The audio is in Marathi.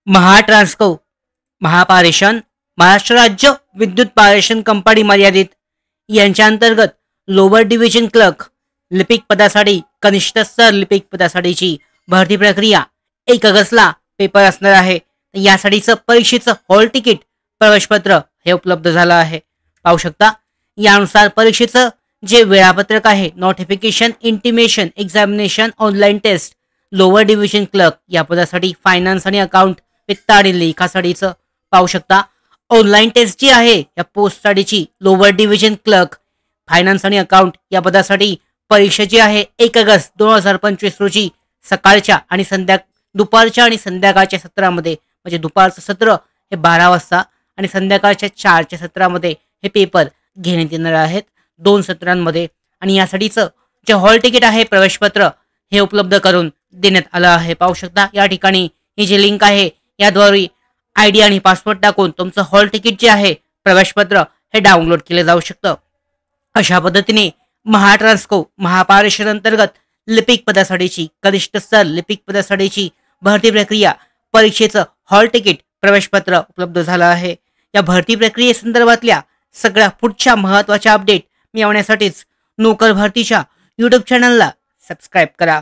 महाट्रान्सको महापारेषण महाराष्ट्र राज्य विद्युत पारेषण कंपनी मर्यादित यांच्या अंतर्गत लोअर डिव्हिजन क्लर्क लिपिक पदासाठी कनिष्ठ स्तर लिपिक पदासाठीची भरती प्रक्रिया 1 ऑगस्टला पेपर असणार आहे। यासाठीचं परीक्षेचं हॉल तिकीट प्रवेशपत्र हे उपलब्ध झालं आहे। पाहू शकता यानुसार परीक्षेचं जे वेळापत्रक आहे notification intimation examination online test lower division clerk या पदासाठी फायनान्स आणि अकाउंट वित्त आणि लेखासाठीचं पाहू शकता। ऑनलाईन टेस्ट जी आहे या पोस्टसाठीची लोअर डिव्हिजन क्लर्क फायनान्स आणि अकाउंट या पदासाठी परीक्षा जी आहे 1 ऑगस्ट 2025 रोजी सकाळच्या आणि दुपारच्या आणि संध्याकाळच्या सत्रामध्ये म्हणजे दुपारचं सत्र हे 12 वाजता आणि संध्याकाळच्या 4च्या सत्रामध्ये हे पेपर घेण्यात येणार आहेत 2 सत्रांमध्ये। आणि यासाठीचं जे हॉल तिकीट आहे प्रवेशपत्र हे उपलब्ध करून देण्यात आलं आहे। पाहू शकता या ठिकाणी ही जी लिंक आहे याद्वारे आयडी आणि पासवर्ड टाकून तुमचं हॉल तिकीट जे आहे प्रवेशपत्र हे डाउनलोड केलं जाऊ शकतं। अशा पद्धतीने महाट्रान्सको महापारेषण अंतर्गत लिपिक पदासाठीची कनिष्ठ स्तर लिपिक पदासाठीची भरती प्रक्रिया परीक्षेचं हॉल तिकीट प्रवेशपत्र उपलब्ध झालं आहे। या भरती प्रक्रियेसंदर्भातल्या सगळ्या पुढच्या महत्त्वाच्या अपडेट मिळवण्यासाठीच नोकर भरतीच्या YouTube चॅनलला सबस्क्राईब करा।